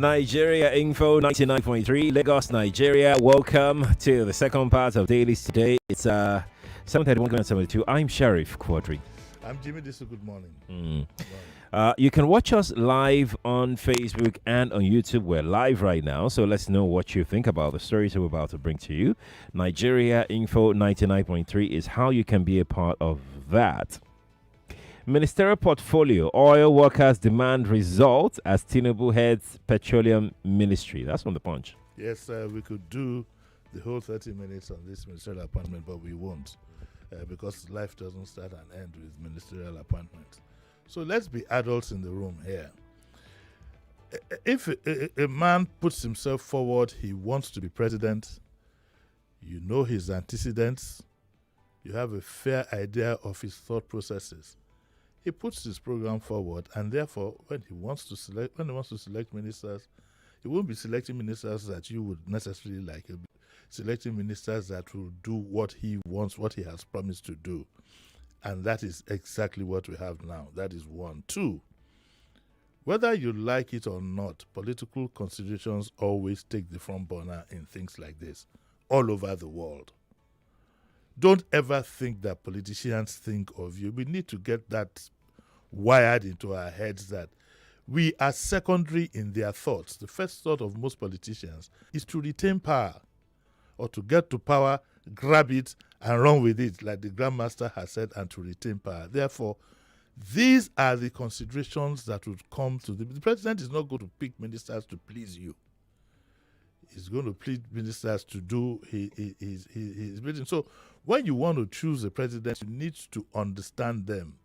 Nigeria Info 99.3, Lagos, Nigeria. Welcome to the second part of Dailies today. It's 7:31 I'm Sheriff Quadry. I'm Jimi. Disu. Good morning. You can watch us live on Facebook and on YouTube. We're live right now, so let's know what you think about the stories we're about to bring to you. Nigeria Info 99.3 is how you can be a part of that. Ministerial portfolio, oil workers demand results as Tinubu heads petroleum ministry. That's from the Punch. Yes, we could do the whole 30 minutes on this ministerial appointment, but we won't because life doesn't start and end with ministerial appointments. So let's be adults in the room here. If a man puts himself forward, he wants to be president, you know his antecedents, you have a fair idea of his thought processes. He puts his program forward, and therefore, when he wants to select ministers, he won't be selecting ministers that you would necessarily like. He'll be selecting ministers that will do what he wants, what he has promised to do. And that is exactly what we have now. That is one. Two, whether you like it or not, political considerations always take the front burner in things like this, all over the world. Don't ever think that politicians think of you. We need to get that wired into our heads that we are secondary in their thoughts. The first thought of most politicians is to retain power or to get to power, grab it, and run with it, like the Grandmaster has said, and to retain power. Therefore, these are the considerations that would come to the president is not going to pick ministers to please you. He's going to plead ministers to do his bidding. So when you want to choose a president, you need to understand them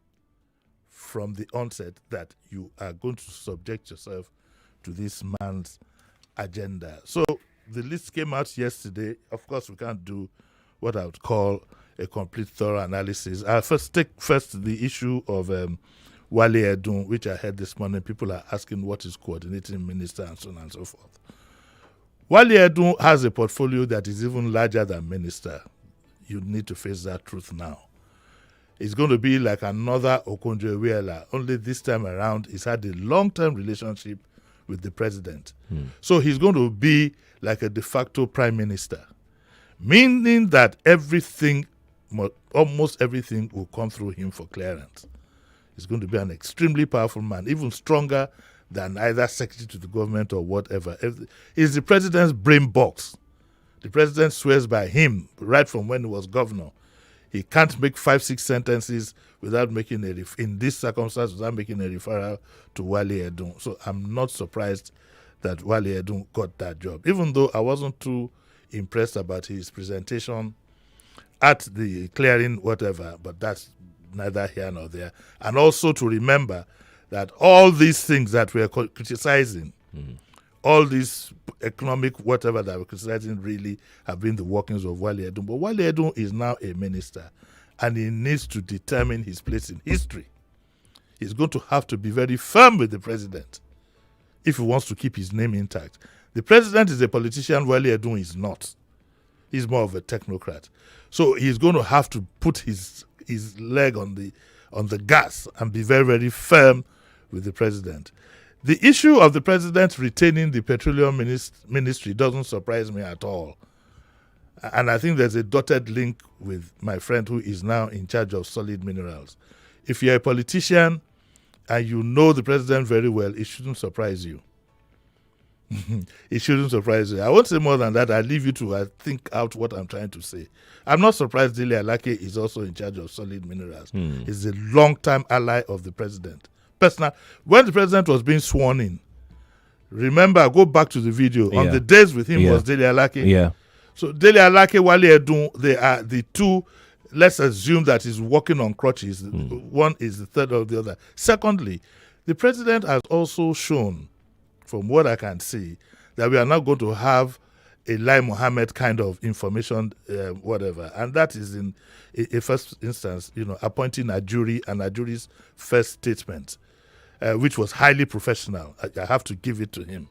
from the onset that you are going to subject yourself to this man's agenda. So the list came out yesterday. Of course, we can't do what I would call a complete thorough analysis. I'll take the issue of Wale Edun, which I heard this morning. People are asking what is coordinating minister and so on and so forth. Wale Edun has a portfolio that is even larger than minister. You need to face that truth now. It's going to be like another Okonjo-Iweala, only this time around he's had a long-term relationship with the president. So he's going to be like a de facto prime minister, meaning that almost everything will come through him for clearance. He's going to be an extremely powerful man, even stronger than either secretary to the government or whatever. He's the president's brain box. The president swears by him right from when he was governor. He can't make 5-6 sentences without making in this circumstance without making a referral to Wale Edun. So I'm not surprised that Wale Edun got that job, even though I wasn't too impressed about his presentation at the clearing, whatever. But that's neither here nor there. And also to remember that all these things that we're criticizing, all these economic whatever that we're criticizing really have been the workings of Wale Edun. But Wale Edun is now a minister, and he needs to determine his place in history. He's going to have to be very firm with the president if he wants to keep his name intact. The president is a politician, Wale Edun is not. He's more of a technocrat. So he's going to have to put his leg on the gas and be very, very firm with the president. The issue of the president retaining the petroleum ministry doesn't surprise me at all. And I think there's a dotted link with my friend who is now in charge of solid minerals. If you're a politician and you know the president very well, it shouldn't surprise you. It shouldn't surprise you. I won't say more than that. I'll leave you to think out what I'm trying to say. I'm not surprised Dele Alake is also in charge of solid minerals. He's a long-time ally of the president. When the president was being sworn in, remember, go back to the video. On the days with him was Dele Alake. Yeah. So Dele Alake, Wale Edun, they are the two. Let's assume that he's walking on crutches. One is the third of the other. Secondly, the president has also shown, from what I can see, that we are not going to have a Lai Mohammed kind of information, whatever. And that is in a first instance, appointing a jury and a jury's first statement, which was highly professional. I have to give it to him.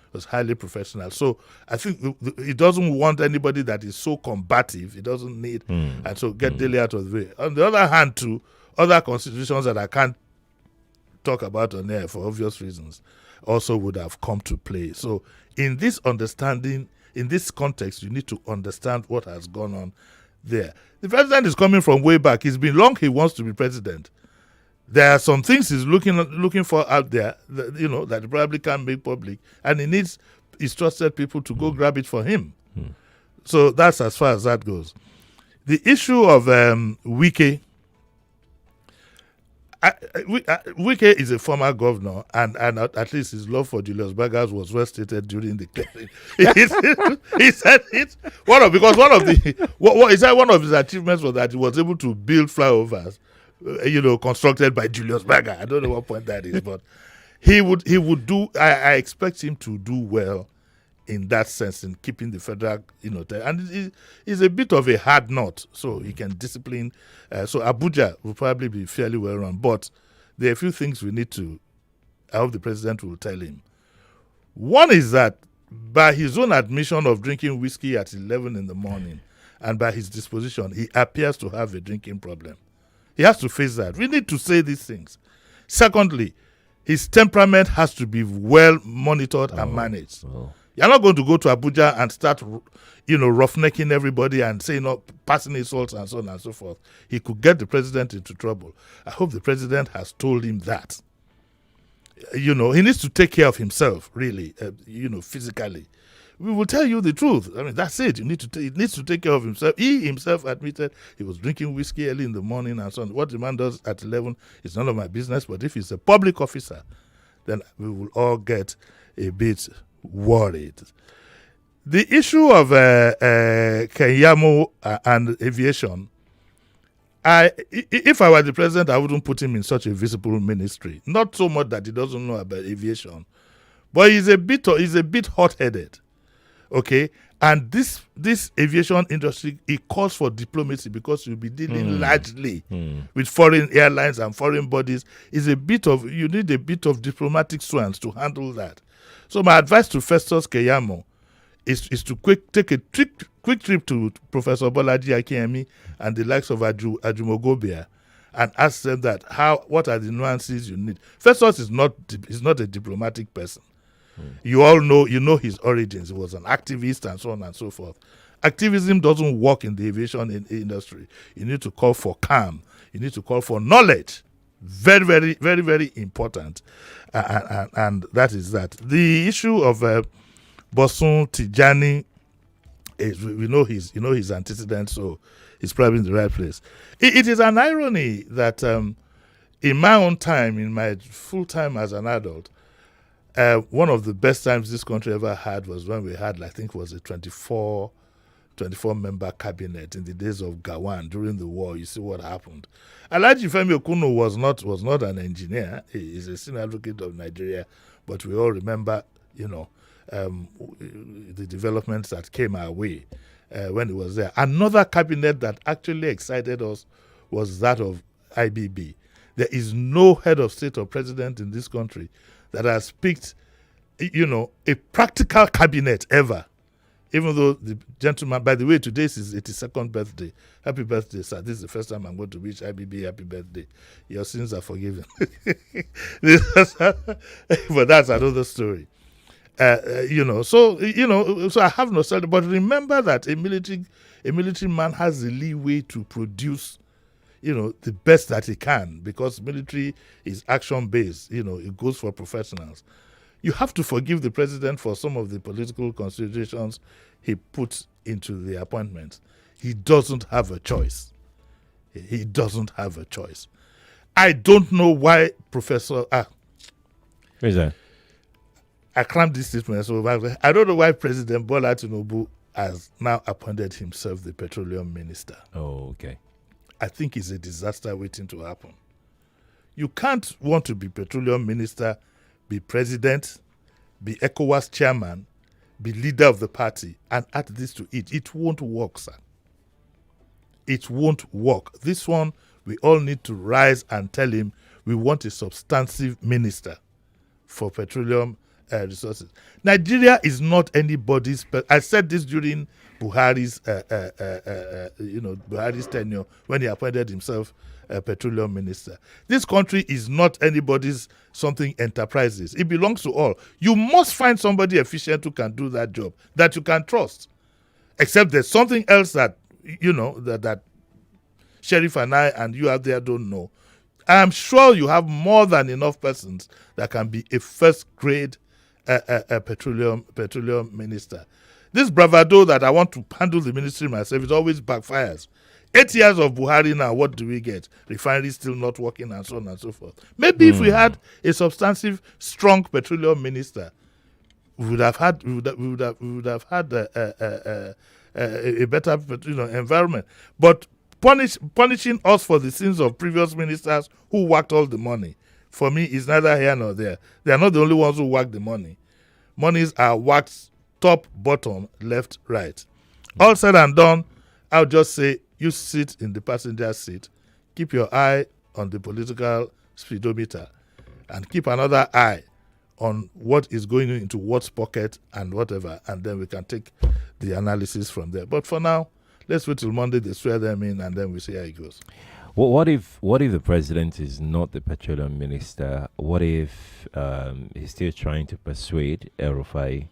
It was highly professional. So I think he doesn't want anybody that is so combative. He doesn't need, and so get Dele out of the way. On the other hand, too, other considerations that I can't talk about on air for obvious reasons. also would have come to play. So in this understanding, in this context, you need to understand what has gone on there. The president is coming from way back. It's been long he wants to be president. There are some things he's looking for out there that, that he probably can't make public, and he needs his trusted people to go grab it for him. So that's as far as that goes. The issue of Wike. Wike is a former governor, and at least his love for Julius Berger's was well stated during the clearing. He said it. One of his achievements was that he was able to build flyovers, constructed by Julius Berger. I don't know what point that is, but he would do. I expect him to do well in that sense, in keeping the federal, and he's a bit of a hard nut, so he can discipline. So Abuja will probably be fairly well run, but there are a few things we need to. I hope the president will tell him. One is that by his own admission of drinking whiskey at 11 in the morning, and by his disposition, he appears to have a drinking problem. He has to face that. We need to say these things. Secondly, his temperament has to be well monitored and managed. You're not going to go to Abuja and start, roughnecking everybody and saying, passing insults and so on and so forth. He could get the president into trouble. I hope the president has told him that. He needs to take care of himself, really, physically. We will tell you the truth. I mean, that's it. He needs to take care of himself. He himself admitted he was drinking whiskey early in the morning and so on. What the man does at 11 is none of my business. But if he's a public officer, then we will all get a bit worried. The issue of Kenyamo and aviation, if I were the president, I wouldn't put him in such a visible ministry. Not so much that he doesn't know about aviation, but he's a bit hot-headed. Okay, and this aviation industry, it calls for diplomacy because you'll be dealing largely with foreign airlines and foreign bodies. You need a bit of diplomatic swans to handle that. So my advice to Festus Keyamo is to take a quick trip to Professor Bolaji Akemi and the likes of Ajumogobia and ask them what are the nuances you need. Festus is not a diplomatic person. You all know, his origins. He was an activist and so on and so forth. Activism doesn't work in the aviation industry. You need to call for calm. You need to call for knowledge. Very, very, very, very important. And that is that. The issue of Bosun Tijani is, we know his antecedents, so he's probably in the right place. It is an irony that in my own time, in my full time as an adult, one of the best times this country ever had was when we had, I think it was a 24-member cabinet in the days of Gawan during the war. You see what happened. Alhaji Femi Okuno was not an engineer. He is a senior advocate of Nigeria, but we all remember, the developments that came our way when he was there. Another cabinet that actually excited us was that of IBB. There is no head of state or president in this country that has picked, a practical cabinet ever. Even though the gentleman, by the way, today is his 82nd birthday. Happy birthday, sir. This is the first time I'm going to wish IBB happy birthday. Your sins are forgiven. But that's another story. So I have nostalgia. But remember that a military man has the leeway to produce the best that he can, because military is action-based. It goes for professionals. You have to forgive the president for some of the political considerations he puts into the appointments. He doesn't have a choice. He doesn't have a choice. I don't know why Professor... What is that? I crammed this statement. So I don't know why President Bola Tinubu has now appointed himself the petroleum minister. Oh, okay. I think it's a disaster waiting to happen. You can't want to be petroleum minister, be president, be ECOWAS chairman, be leader of the party, and add this to it. It won't work, sir. It won't work. This one, we all need to rise and tell him we want a substantive minister for petroleum resources. Nigeria is not anybody's. I said this during Buhari's, Buhari's tenure when he appointed himself petroleum minister. This country is not anybody's something enterprises. It belongs to all. You must find somebody efficient who can do that job that you can trust. Except there's something else that, that Sheriff and I and you out there don't know. I'm sure you have more than enough persons that can be a first-grade petroleum minister. This bravado that I want to handle the ministry myself, it always backfires. 8 years of Buhari now, what do we get? Refinery still not working and so on and so forth. Maybe if we had a substantive, strong petroleum minister, we would have had a better environment. But punishing us for the sins of previous ministers who worked all the money, for me, is neither here nor there. They are not the only ones who work the money. Monies are worked top, bottom, left, right. All said and done, I'll just say, you sit in the passenger seat, keep your eye on the political speedometer, and keep another eye on what is going into what pocket and whatever, and then we can take the analysis from there. But for now, let's wait till Monday, they swear them in, and then we see how it goes. Well, what if the president is not the petroleum minister? What if he's still trying to persuade El-Rufai?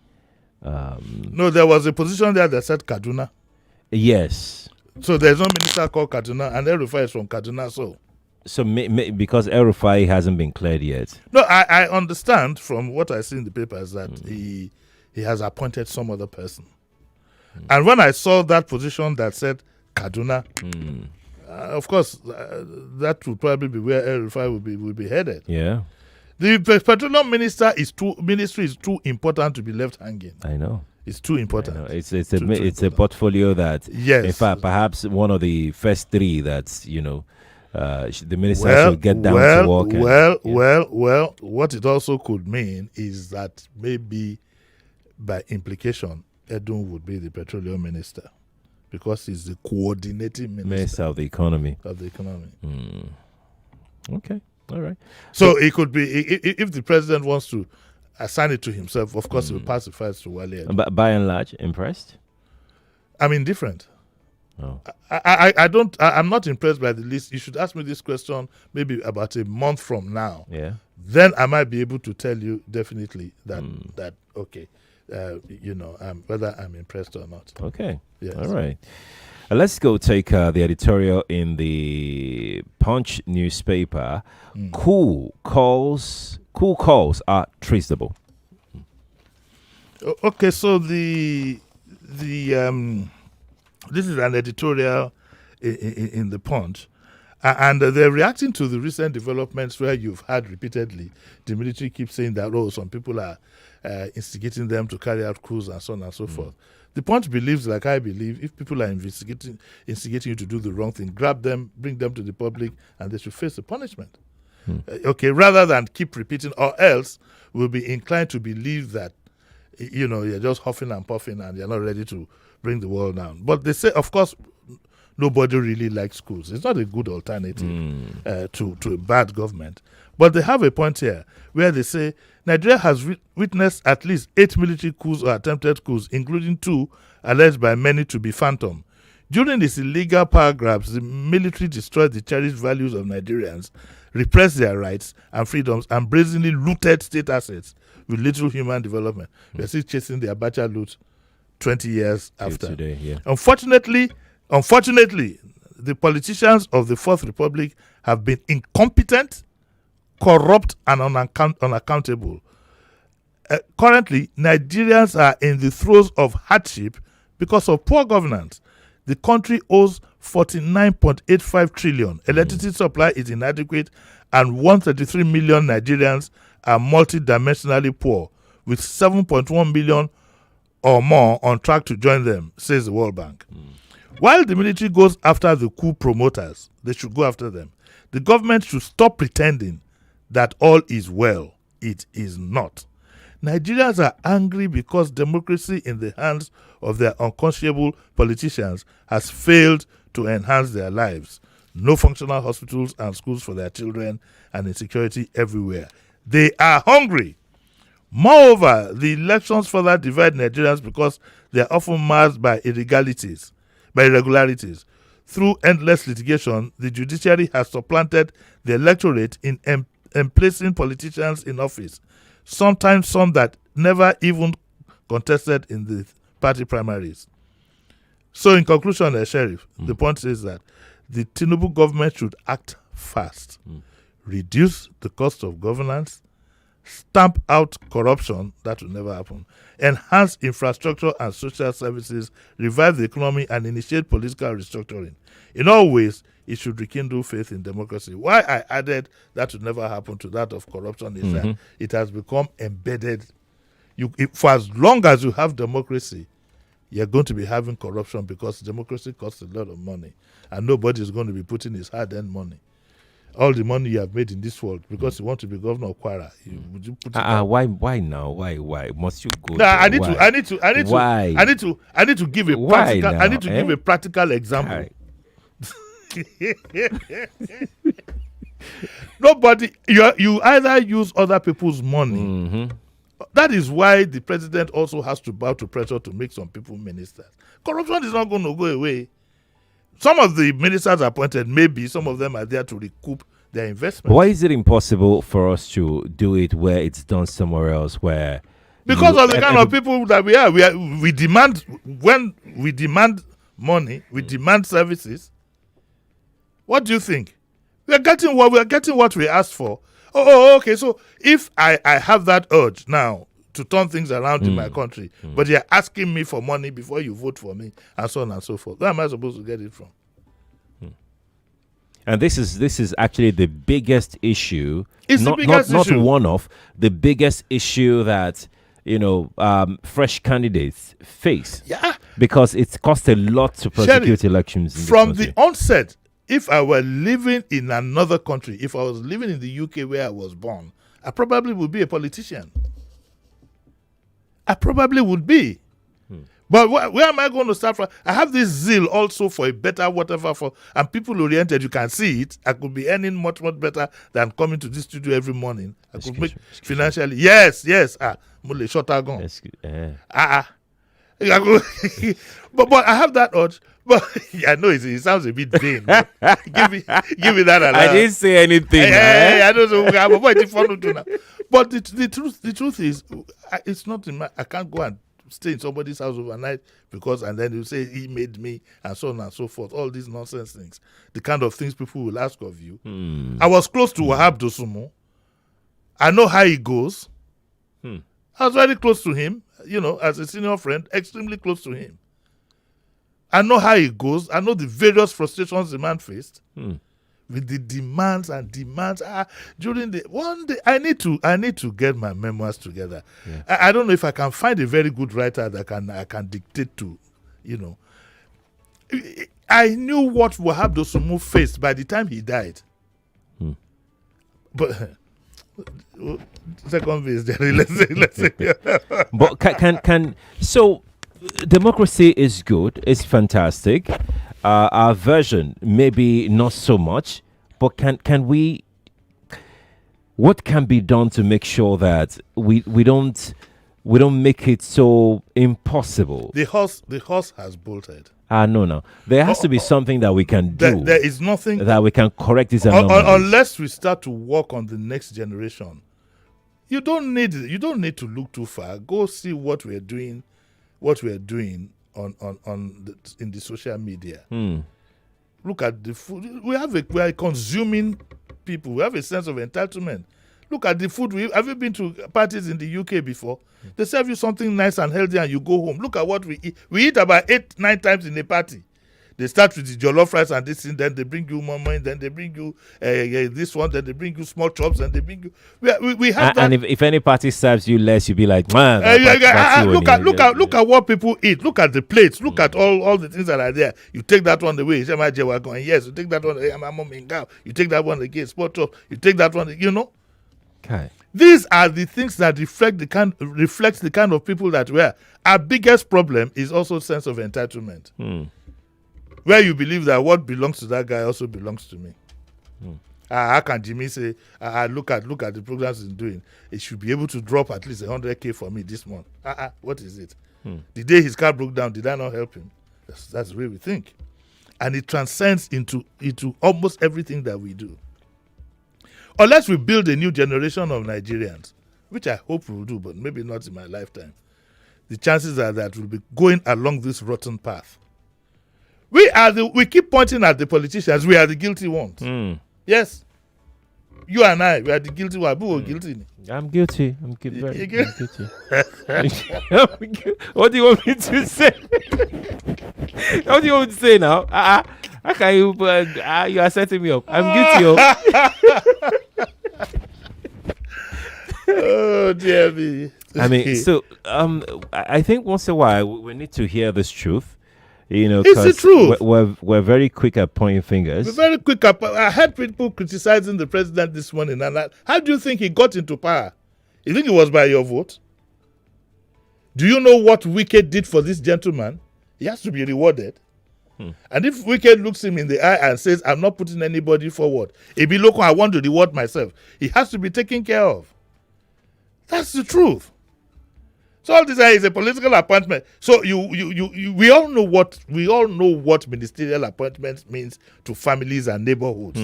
No, there was a position there that said Kaduna. Yes. So there's no minister called Kaduna, and El-Rufai is from Kaduna, So because El-Rufai hasn't been cleared yet. No, I understand from what I see in the papers that he has appointed some other person. And when I saw that position that said Kaduna, of course, that would probably be where El-Rufai will be headed. Yeah. The petroleum ministry is too important to be left hanging. I know. It's too important. It's a portfolio that, yes. In fact, perhaps one of the first three that's, the minister should get down to work. Well, what it also could mean is that maybe by implication, Edun would be the petroleum minister because he's the coordinating minister of the economy. Okay. All right. So it could be, if the president wants to assign it to himself, of course, he will pass the files to Wale. But by and large, impressed? I'm indifferent. Oh. I'm not impressed by the list. You should ask me this question maybe about a month from now. Yeah. Then I might be able to tell you definitely that okay, whether I'm impressed or not. Okay. Yes. All right. Let's go take the editorial in the Punch newspaper. Cool calls are traceable. Okay, so the this is an editorial in the Punch, and they're reacting to the recent developments where you've had repeatedly the military keeps saying that some people are instigating them to carry out coups and so on and so forth. The Punch believes, like I believe, if people are instigating you to do the wrong thing, grab them, bring them to the public, and they should face the punishment. Rather than keep repeating, or else we'll be inclined to believe that you're just huffing and puffing and you're not ready to bring the world down. But they say, of course, nobody really likes schools. It's not a good alternative to a bad government. But they have a point here where they say Nigeria has witnessed at least 8 military coups or attempted coups, including 2 alleged by many to be phantom. During these illegal power grabs, the military destroyed the cherished values of Nigerians, repressed their rights and freedoms, and brazenly looted state assets with little human development. We're still chasing the Abacha loot 20 years after. Today, yeah. Unfortunately, the politicians of the Fourth Republic have been incompetent, corrupt, and unaccountable. Currently, Nigerians are in the throes of hardship because of poor governance. The country owes 49.85 trillion. Electricity supply is inadequate, and 133 million Nigerians are multidimensionally poor, with 7.1 million or more on track to join them, says the World Bank. While the military goes after the coup promoters, they should go after them. The government should stop pretending that all is well. It is not. Nigerians are angry because democracy in the hands of their unconscionable politicians has failed to enhance their lives. No functional hospitals and schools for their children, and insecurity everywhere. They are hungry. Moreover, the elections further divide Nigerians because they are often marred by irregularities. through endless litigation, the judiciary has supplanted the electorate in placing politicians in office, sometimes some that never even contested in the party primaries. So in conclusion, Sheriff, the point is that the Tinubu government should act fast, reduce the cost of governance, stamp out corruption, that will never happen, enhance infrastructure and social services, revive the economy, and initiate political restructuring. In all ways, it should rekindle faith in democracy. Why I added that will never happen to that of corruption is that it has become embedded. For as long as you have democracy, you're going to be having corruption, because democracy costs a lot of money, and nobody is going to be putting his hard-earned money, all the money you have made in this world, because you want to be governor of Quadry. Would you put it why now? Why must you go? I need to give a Why practical. now, I need to give a practical example. Nobody. You either use other people's money. That is why the president also has to bow to pressure to make some people ministers. Corruption is not going to go away. Some of the ministers appointed, maybe some of them are there to recoup their investment. Why is it impossible for us to do it where it's done somewhere else? Where because of the kind of people that we are. We demand, when we demand money, we demand services. What do you think? We are getting what we asked for. Okay. So if I have that urge now to turn things around in my country, but you're asking me for money before you vote for me, and so on and so forth, where am I supposed to get it from? And this is actually the biggest issue. It's not, the biggest not issue. one of the biggest issue that fresh candidates face. Yeah. Because it's cost a lot to prosecute elections in from this the country. onset. If I were living in another country, if I was living in the UK where I was born, I probably would be a politician. I probably would be. But where am I going to start from? I have this zeal also for a better whatever, and people oriented, you can see it. I could be earning much, much better than coming to this studio every morning. I could make financially. Yes. Mule shorter gone. But I have that urge. But I know it sounds a bit vain. give me that allowance. I didn't say anything. I don't know. But the truth is, it's not in I can't go and stay in somebody's house overnight and then you say he made me, and so on and so forth. All these nonsense things, the kind of things people will ask of you. I was close to Wahab Dosumu. I know how he goes. I was very close to him, as a senior friend, extremely close to him. I know how he goes. I know the various frustrations the man faced with the demands. During the one day, I need to get my memoirs together. Yeah. I don't know if I can find a very good writer that I can dictate to. I knew what Wahab Dosumu faced by the time he died. But second base, let's say. But can so. Democracy is good. It's fantastic. Our version, maybe not so much. But can we? What can be done to make sure that we don't make it so impossible? The horse has bolted. No. There has to be something that we can do. There is nothing that we can correct this anomaly. Unless we start to work on the next generation. You don't need to look too far. Go see what we're doing. What we are doing in the social media. Look at the food. We are consuming people. We have a sense of entitlement. Look at the food. Have you been to parties in the UK before? They serve you something nice and healthy and you go home. Look at what we eat. We eat about 8-9 times in a party. They start with the jollof rice and this thing, then they bring you mama, then they bring you this one, then they bring you small chops, and they bring you. We have that. And if any party serves you less, you'll be like, man. Look at what people eat. Look at the plates. Look at all the things that are there. You take that one away. Yes, you take that one away. You take that one again. Sport chop. You take that one. Okay. These are the things that reflect the kind of people that we are. Our biggest problem is also sense of entitlement. Where you believe that what belongs to that guy also belongs to me. How can Jimi say, look at the programs he's doing, it should be able to drop at least 100K for me this month? What is it? The day his car broke down, did I not help him? That's the way we think. and it transcends into almost everything that we do. Unless we build a new generation of Nigerians, which I hope we'll do, but maybe not in my lifetime, the chances are that we'll be going along this rotten path. We keep pointing at the politicians. We are the guilty ones. Yes. You and I, we are the guilty ones. Who are guilty? I'm guilty. I'm guilty. I'm guilty. What do you want me to say? What do you want me to say now? How can you? You are setting me up. I'm guilty. Oh dear me. I mean, so I think once in a while we need to hear this truth. You know, it's the truth. We're very quick at pointing fingers. We're very quick at. I heard people criticizing the president this morning, and how do you think he got into power? You think it was by your vote? Do you know what Wicked did for this gentleman? He has to be rewarded. And if Wicked looks him in the eye and says, "I'm not putting anybody forward, Ebi Loco, I want to reward myself," he has to be taken care of. That's the truth. So all this is a political appointment. So we all know what ministerial appointments means to families and neighborhoods.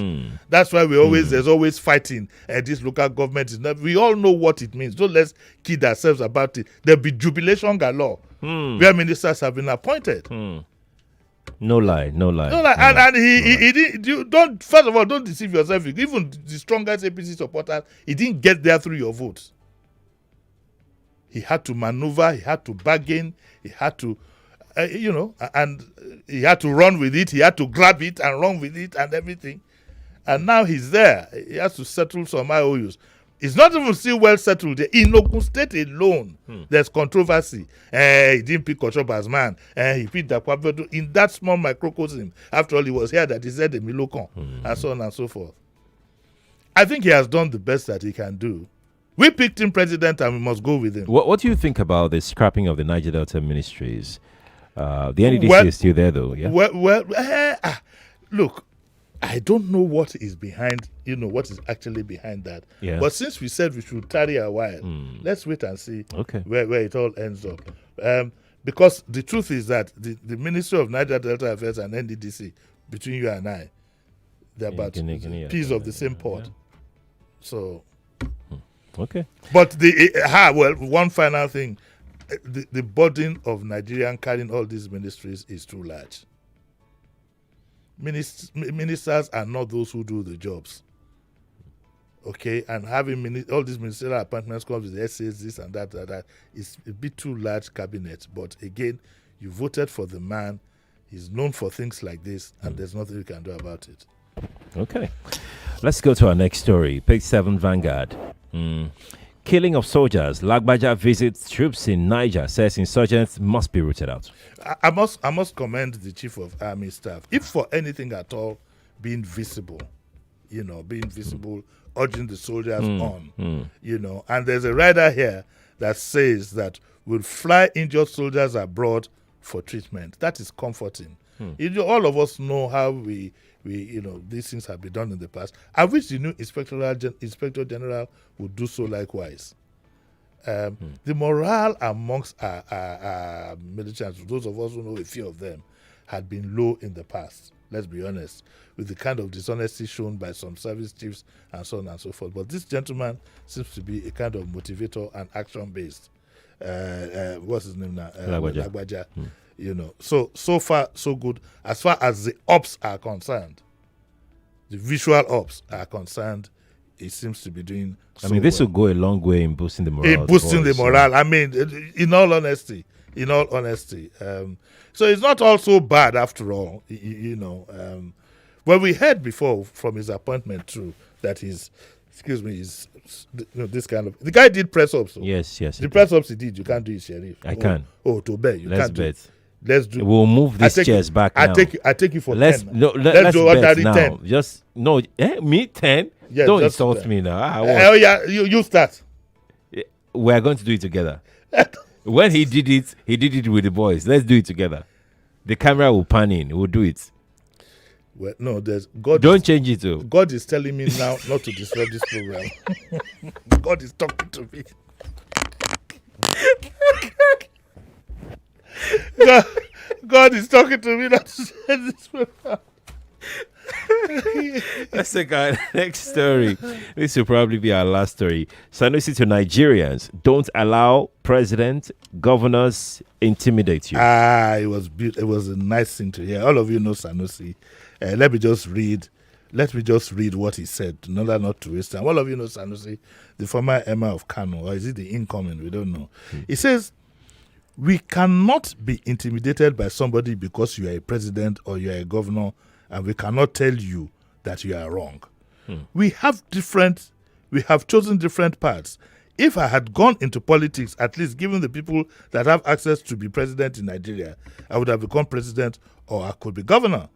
That's why there's always fighting at this local government. We all know what it means. Don't let's kid ourselves about it. There'll be jubilation galore where ministers have been appointed. No lie. And he didn't. First of all, don't deceive yourself. Even the strongest APC supporters, he didn't get there through your votes. He had to maneuver, he had to bargain, he had to, and he had to run with it, he had to grab it and run with it and everything. And now he's there. He has to settle some IOUs. It's not even still well settled. In Ogun State alone, there's controversy. He didn't pick Kochoba's man. He picked Dakwabedo in that small microcosm. After all, he was here that he said the Milokon, and so on and so forth. I think he has done the best that he can do. We picked him president and we must go with him. What do you think about the scrapping of the Niger Delta ministries? The NDDC is still there, though, yeah? Look, I don't know what is behind, what is actually behind that. Yeah. But since we said we should tarry a while, let's wait and see where it all ends up. Because the truth is that the Ministry of Niger Delta Affairs and NDDC, between you and I, they're about peas of the same pot. Yeah. So... Okay. But one final thing. The burden of Nigerian carrying all these ministries is too large. Ministers are not those who do the jobs. Okay? And having all these ministerial appointments comes with essays, this and that is a bit too large cabinet. But again, you voted for the man. He's known for things like this, and there's nothing you can do about it. Okay. Let's go to our next story. Page 7, Vanguard. Killing of soldiers. Lagbaja visits troops in Niger, says insurgents must be rooted out. I must commend the Chief of Army Staff. If for anything at all, being visible, urging the soldiers on, And there's a rider here that says that we'll fly injured soldiers abroad for treatment. That is comforting. All of us know how we these things have been done in the past. I wish the new Inspector General would do so likewise. The morale amongst our militants, those of us who know a few of them, had been low in the past. Let's be honest, with the kind of dishonesty shown by some service chiefs and so on and so forth. But this gentleman seems to be a kind of motivator and action-based. What's his name now? Lagbaja. So far so good. As far as the ops are concerned, the visual ops are concerned, it seems to be doing. This will go a long way in boosting the morale. The morale. In all honesty. So it's not all so bad after all. Well, we heard before from his appointment too that he's this kind of. The guy did press ups. Yes. The press ups he did, you can't do it, Sheriff. I can. To bet you Let's can't bet. Let's do. We'll move these chairs back. I now. take you for let's 10. Let's do bet now. 10. Just no. Me 10. Yeah, don't insult me now. You start. We're going to do it together. When he did it with the boys. Let's do it together. The camera will pan in. We'll do it. Well, no, there's God. Don't change it too. God is telling me now not to disrupt this program. God is talking to me. God is talking to me not to share this program. Let's take our next story. This will probably be our last story. Sanusi to Nigerians: don't allow president, governors intimidate you. It was beautiful. It was a nice thing to hear. All of you know Sanusi. Let me just read what he said in order not to waste time. All of you know Sanusi, the former Emir of Kano, or is it the incoming? We don't know. He says, we cannot be intimidated by somebody because you are a president or you are a governor, and we cannot tell you that you are wrong. We have chosen different paths. If I had gone into politics, at least given the people that have access to be president in Nigeria, I would have become president or I could be governor.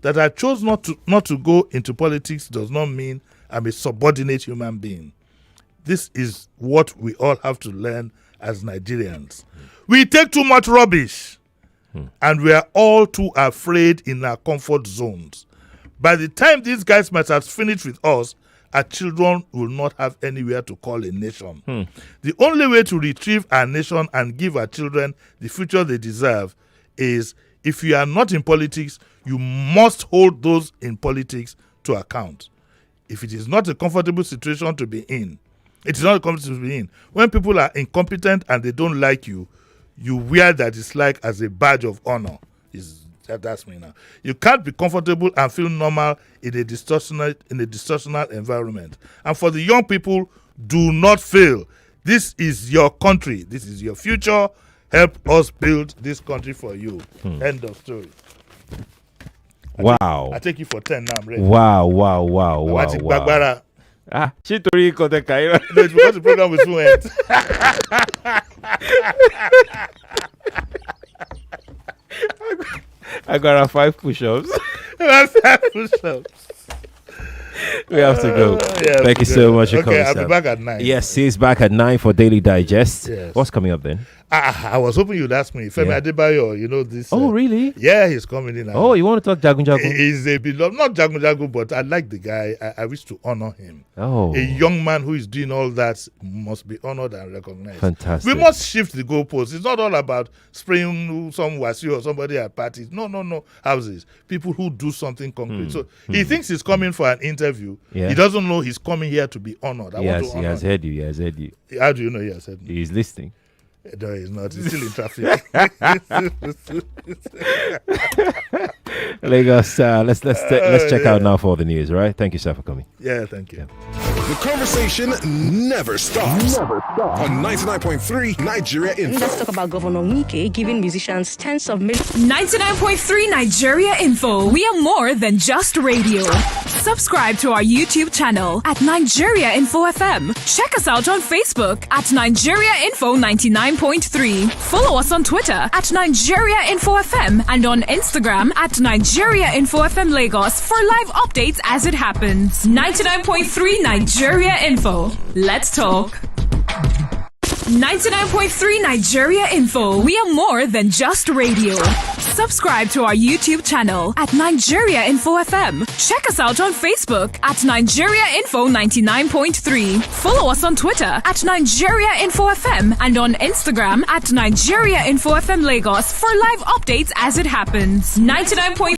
That I chose not to go into politics does not mean I'm a subordinate human being. This is what we all have to learn as Nigerians. We take too much rubbish, and we are all too afraid in our comfort zones. By the time these guys might have finished with us, our children will not have anywhere to call a nation. The only way to retrieve our nation and give our children the future they deserve is, if you are not in politics, you must hold those in politics to account. If it is not a comfortable situation to be in, it is not a comfortable to be in. When people are incompetent and they don't like you, you wear that dislike as a badge of honor. That's me now. You can't be comfortable and feel normal in a distortional environment. And for the young people, do not fail. This is your country. This is your future. Help us build this country for you. End of story. Wow. I take you for 10 now. I'm ready. Wow. Bagbara. She told you No, it's because the program will soon end. I got our 5 push-ups. That's 5 push-ups. We have to go. Yeah, Thank you so much for coming. Okay, I'll be back at 9. Yes, he's back at 9 for Daily Digest. Yes. What's coming up then? I was hoping you'd ask me. Femi Adebayo, you know this. Oh, really? Yeah, he's coming in. Oh, you want to talk Jagun Jagun? He's a beloved, not Jagun Jagun, but I like the guy. I wish to honor him. Oh. A young man who is doing all that must be honored and recognized. Fantastic. We must shift the goalposts. It's not all about spraying some wasi or somebody at parties. No. Houses. People who do something concrete. So he thinks he's coming for an interview. Yeah. He doesn't know he's coming here to be honored. I want to honor he has heard you. He has heard you. How do you know he has heard me? He's listening. No, he's not. He's still in traffic. Lagos, let's check out now for the news, right? Thank you, sir, for coming. Yeah, thank you. The conversation never stops. On 99.3 Nigeria Info. Let's talk about Governor Wike giving musicians tens of millions. 99.3 Nigeria Info. We are more than just radio. Subscribe to our YouTube channel at Nigeria Info FM. Check us out on Facebook at Nigeria Info 99.3. Follow us on Twitter at Nigeria Info FM and on Instagram at Nigeria Info FM Lagos for live updates as it happens. 99.3 Nigeria Info. Let's talk. 99.3 Nigeria Info. We are more than just radio. Subscribe to our YouTube channel at Nigeria Info FM. Check us out on Facebook at Nigeria Info 99.3. Follow us on Twitter at Nigeria Info FM and on Instagram at Nigeria Info FM Lagos for live updates as it happens. 99.3